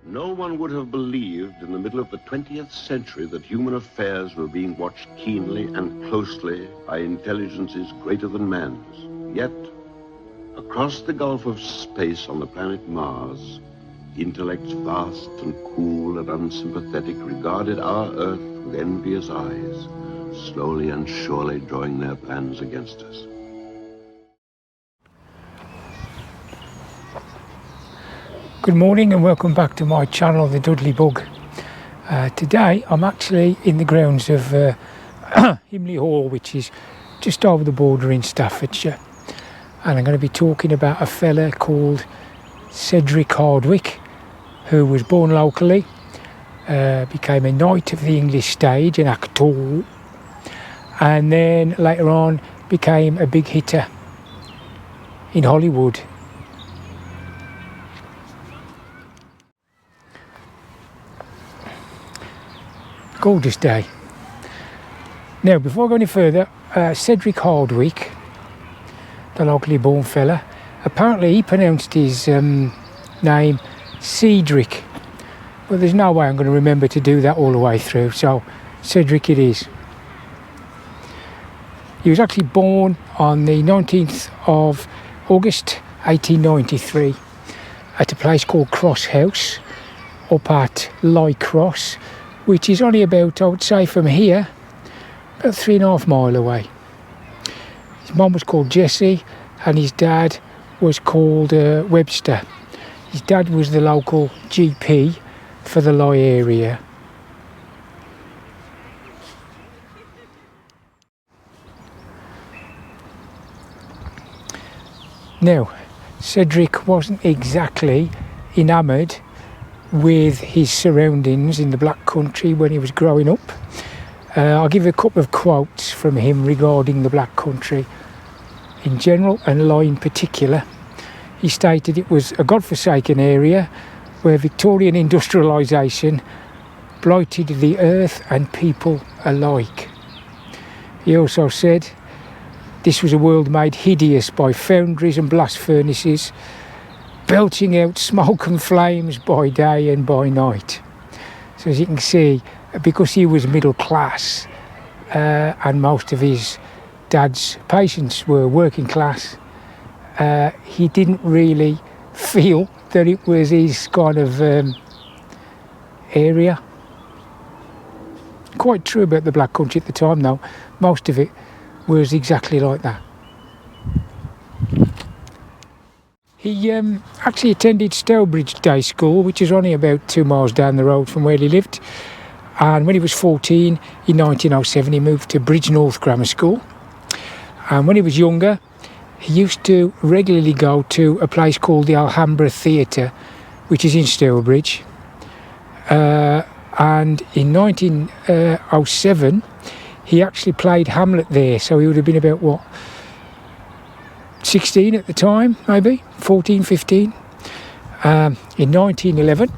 No one would have believed in the middle of the 20th century that human affairs were being watched keenly and closely by intelligences greater than man's. Yet, across the gulf of space on the planet Mars, intellects vast and cool and unsympathetic regarded our Earth with envious eyes, slowly and surely drawing their plans against us. Good morning and welcome back to my channel, The Dudley Bug. Today I'm actually in the grounds of Himley Hall, which is just over the border in Staffordshire. And I'm going to be talking about a fella called Cedrick Hardwicke, who was born locally, became a knight of the English stage, an actor, and then later on became a big hitter in Hollywood. Gorgeous day. Now, before I go any further, Cedrick Hardwicke, the locally born fella, apparently he pronounced his name Cedrick, but there's no way I'm going to remember to do that all the way through, so Cedrick it is. He was actually born on the 19th of August 1893 at a place called Cross House up at Cross, which is only about, I would say from here, about 3.5 miles away. His mum was called Jessie and his dad was called Webster. His dad was the local GP for the Lye area. Now, Cedrick wasn't exactly enamoured with his surroundings in the Black Country when he was growing up. I'll give you a couple of quotes from him regarding the Black Country in general and Lye in particular. He stated it was a godforsaken area where Victorian industrialisation blighted the earth and people alike. He also said this was a world made hideous by foundries and blast furnaces, belching out smoke and flames by day and by night. So as you can see, because he was middle class and most of his dad's patients were working class, he didn't really feel that it was his kind of area. Quite true about the Black Country at the time though. Most of it was exactly like that. He actually attended Stourbridge Day School, which is only about 2 miles down the road from where he lived. And when he was 14, in 1907, he moved to Bridge North Grammar School. And when he was younger, he used to regularly go to a place called the Alhambra Theatre, which is in Stourbridge. And in 1907, he actually played Hamlet there. So he would have been about, what, 16 at the time, maybe 14, 15. In 1911,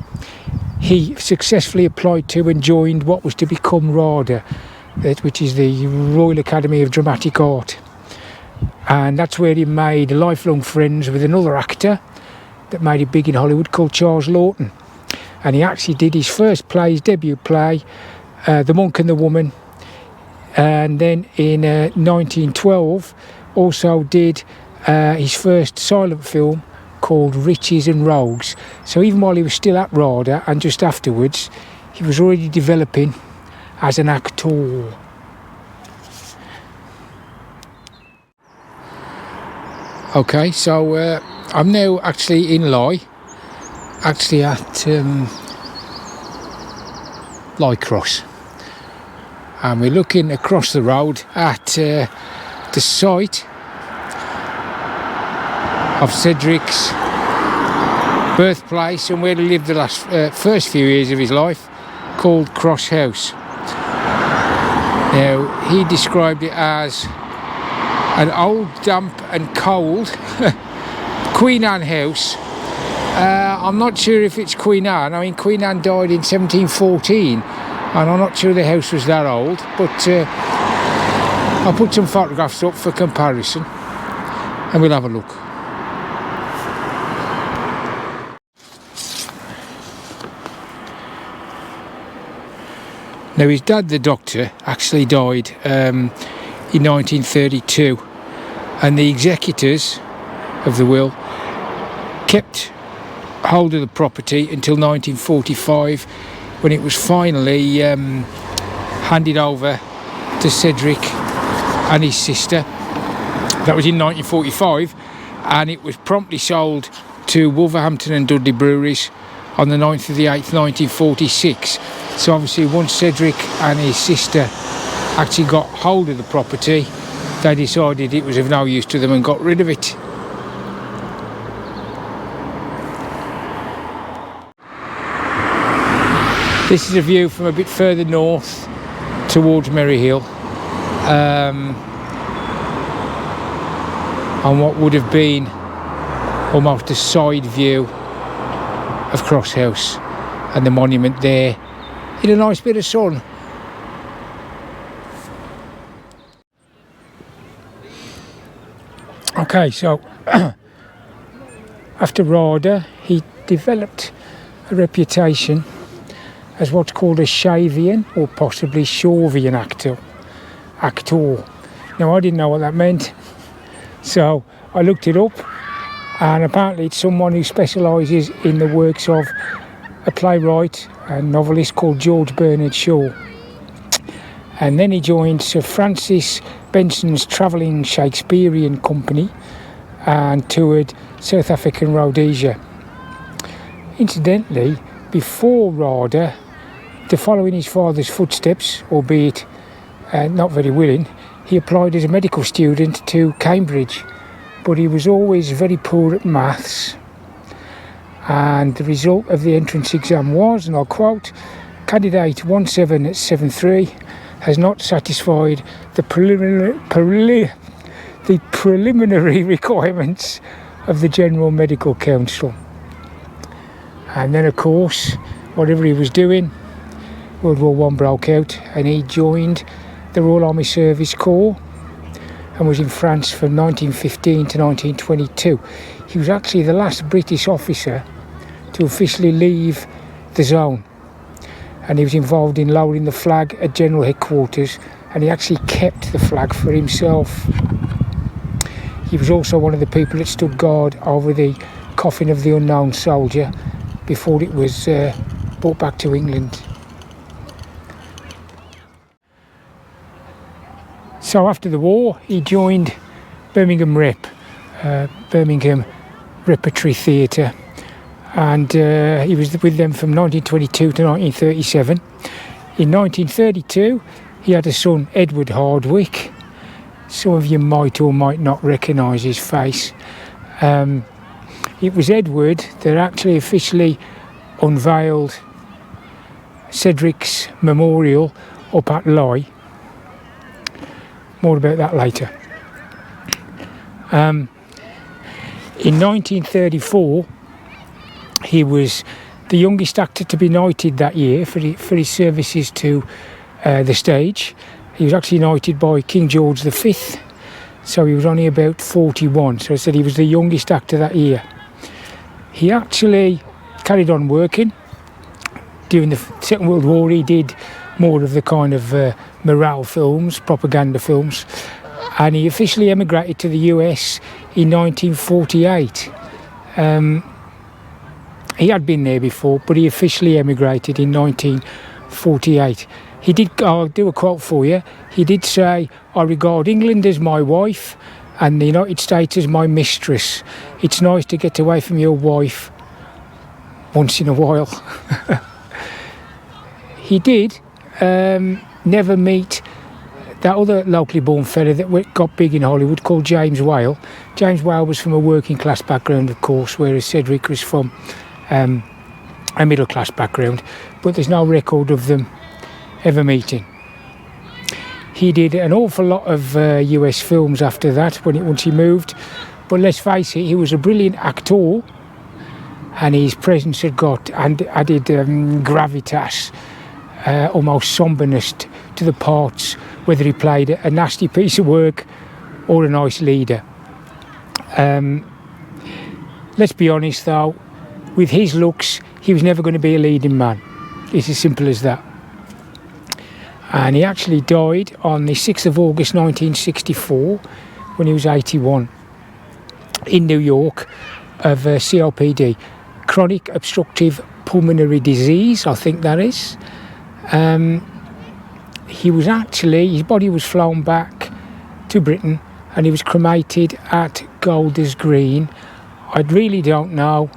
he successfully applied to and joined what was to become RADA, which is the Royal Academy of Dramatic Art. And that's where he made lifelong friends with another actor that made it big in Hollywood called Charles Lawton. And he actually did his first play, his debut play, The Monk and the Woman. And then in 1912, also did his first silent film called Riches and Rogues. So even while he was still at RADA and just afterwards, he was already developing as an actor. Okay, so I'm now actually in Lye, actually at Cross. And we're looking across the road at the site of Cedrick's birthplace and where he lived the first few years of his life, called Cross House. Now, he described it as an old, damp and cold Queen Anne house. I'm not sure if it's Queen Anne. I mean, Queen Anne died in 1714 and I'm not sure the house was that old, but I'll put some photographs up for comparison and we'll have a look. Now his dad, the doctor, actually died in 1932, and the executors of the will kept hold of the property until 1945, when it was finally handed over to Cedrick and his sister. That was in 1945, and it was promptly sold to Wolverhampton and Dudley breweries on the 9th of the 8th, 1946. So obviously once Cedrick and his sister actually got hold of the property, they decided it was of no use to them and got rid of it. This is a view from a bit further north towards Merry Hill, on what would have been almost a side view of Cross House and the monument there in a nice bit of sun. Okay, so after RADA, he developed a reputation as what's called a Shavian or possibly Shorvian actor. Now I didn't know what that meant, so I looked it up, and apparently it's someone who specialises in the works of a playwright and novelist called George Bernard Shaw. And then he joined Sir Francis Benson's travelling Shakespearean company and toured South Africa and Rhodesia. Incidentally, before RADA, to follow in his father's footsteps, albeit not very willing, he applied as a medical student to Cambridge, but he was always very poor at maths, and the result of the entrance exam was, and I'll quote, "Candidate 1773 has not satisfied the preliminary requirements of the General Medical Council." And then of course, whatever he was doing, World War I broke out, and he joined the Royal Army Service Corps and was in France from 1915 to 1922. He was actually the last British officer to officially leave the zone, and he was involved in lowering the flag at General Headquarters, and he actually kept the flag for himself. He was also one of the people that stood guard over the coffin of the unknown soldier before it was brought back to England. So after the war, he joined Birmingham Birmingham Repertory Theatre, and he was with them from 1922 to 1937. In 1932, he had a son, Edward Hardwicke. Some of you might or might not recognise his face. It was Edward that actually officially unveiled Cedrick's memorial up at Lye. More about that later. In 1934, he was the youngest actor to be knighted that year for his services to the stage. He was actually knighted by King George V, so he was only about 41. So I said he was the youngest actor that year. He actually carried on working. During the Second World War, he did more of the kind of morale films, propaganda films, and he officially emigrated to the US in 1948. He had been there before, but he officially emigrated in 1948. He did, I'll do a quote for you, he did say, "I regard England as my wife and the United States as my mistress. It's nice to get away from your wife once in a while." He did never meet that other locally born fella that got big in Hollywood called James Whale. James Whale was from a working class background, of course, whereas Cedrick was from a middle class background, but there's no record of them ever meeting. He did an awful lot of US films after that once he moved, but let's face it, he was a brilliant actor, and his presence had got and added gravitas, almost somberness to the parts, whether he played a nasty piece of work or a nice leader. Let's be honest though, with his looks, he was never going to be a leading man. It's as simple as that. and he actually died on the 6th of August 1964 when he was 81 in New York of COPD, chronic obstructive pulmonary disease, I think that is. He was actually, his body was flown back to Britain and he was cremated at Golders Green. I really don't know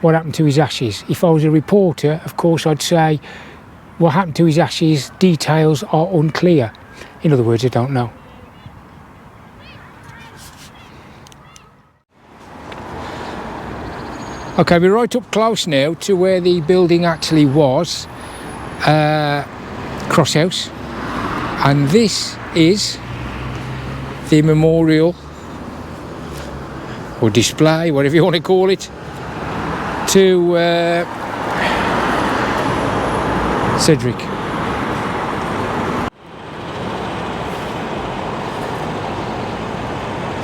what happened to his ashes. If I was a reporter, of course, I'd say what happened to his ashes, details are unclear. In other words, I don't know. Okay, we're right up close now to where the building actually was, Cross House, and this is the memorial or display, whatever you want to call it, to Cedrick.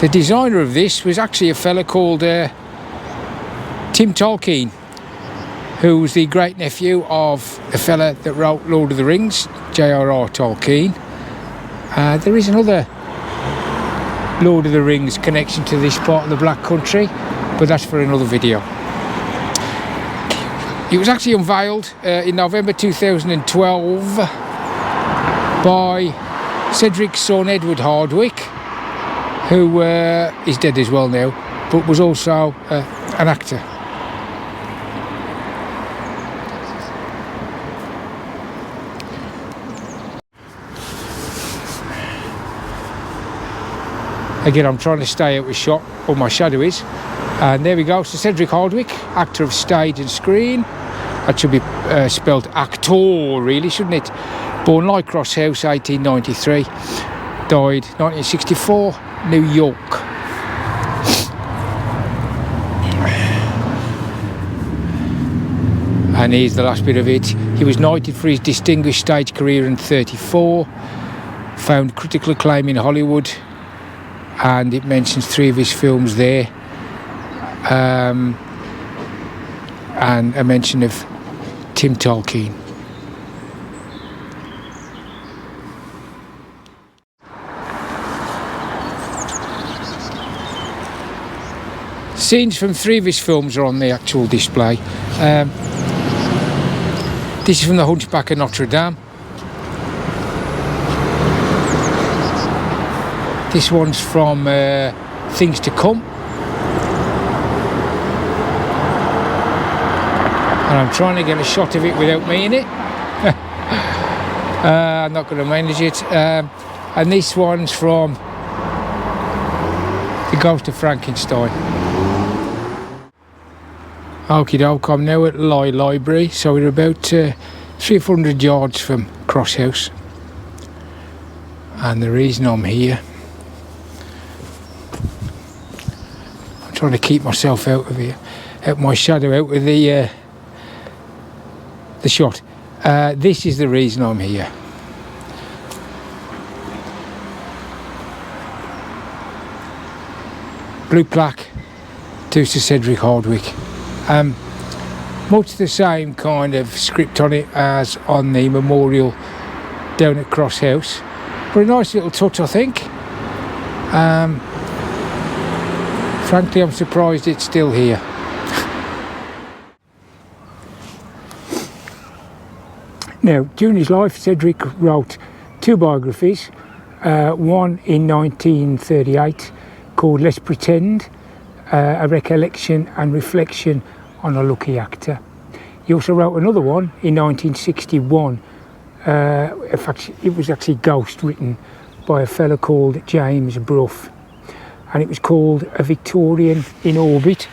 The designer of this was actually a fella called Tim Tolkien, who was the great nephew of the fella that wrote Lord of the Rings, J.R.R. Tolkien. There is another Lord of the Rings connection to this part of the Black Country, but that's for another video. It was actually unveiled in November 2012 by Cedrick's son Edward Hardwicke, who is dead as well now, but was also an actor. Again, I'm trying to stay out of shot, or my shadow is. And there we go, so Cedrick Hardwicke, actor of stage and screen. That should be spelled actor, really, shouldn't it? Born like Cross House, 1893. Died 1964, New York. And here's the last bit of it. He was knighted for his distinguished stage career in 1934. Found critical acclaim in Hollywood. And it mentions 3 of his films there. And a mention of Tim Tolkien. Scenes from 3 of his films are on the actual display. This is from The Hunchback of Notre Dame. This one's from Things to Come. And I'm trying to get a shot of it without me in it. I'm not going to manage it. And this one's from The Ghost of Frankenstein. Okie doke, I'm now at Library, so we're about 300 yards from Cross House. And the reason I'm here, I'm trying to keep myself out of here, out my shadow, out of the shot. This is the reason I'm here. Blue plaque to Sir Cedrick Hardwicke. Much the same kind of script on it as on the memorial down at Cross House, but a nice little touch, I think. Frankly, I'm surprised it's still here. Now, during his life, Cedrick wrote 2 biographies, one in 1938 called Let's Pretend, a recollection and reflection on a lucky actor. He also wrote another one in 1961. In fact, it was actually ghost written by a fellow called James Brough, and it was called A Victorian in Orbit.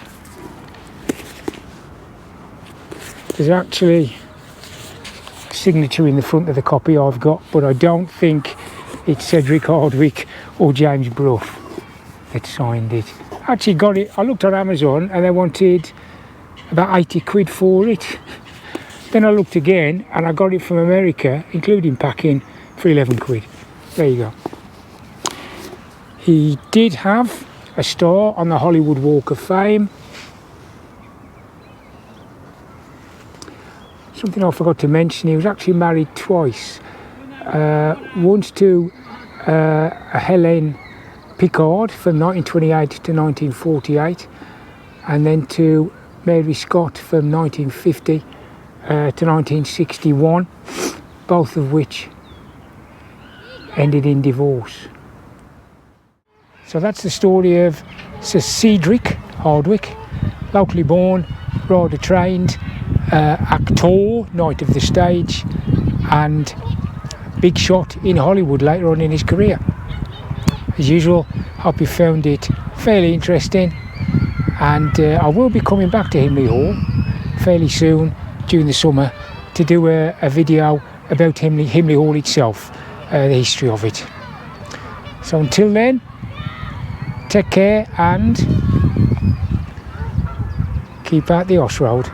There's actually a signature in the front of the copy I've got, but I don't think it's Cedrick Hardwicke or James Brough that signed it. I actually got it, I looked on Amazon and they wanted about 80 quid for it. Then I looked again and I got it from America, including packing, for 11 quid. There you go. He did have a star on the Hollywood Walk of Fame. Something I forgot to mention, he was actually married twice. once to Helen Pickard from 1928 to 1948, and then to Mary Scott from 1950 to 1961, both of which ended in divorce. So that's the story of Sir Cedrick Hardwicke, locally born, rather trained, actor, knight of the stage, and big shot in Hollywood later on in his career. As usual, hope you found it fairly interesting, and I will be coming back to Himley Hall fairly soon during the summer to do a video about Himley Hall itself, the history of it. So until then, take care and keep out the Oss Road.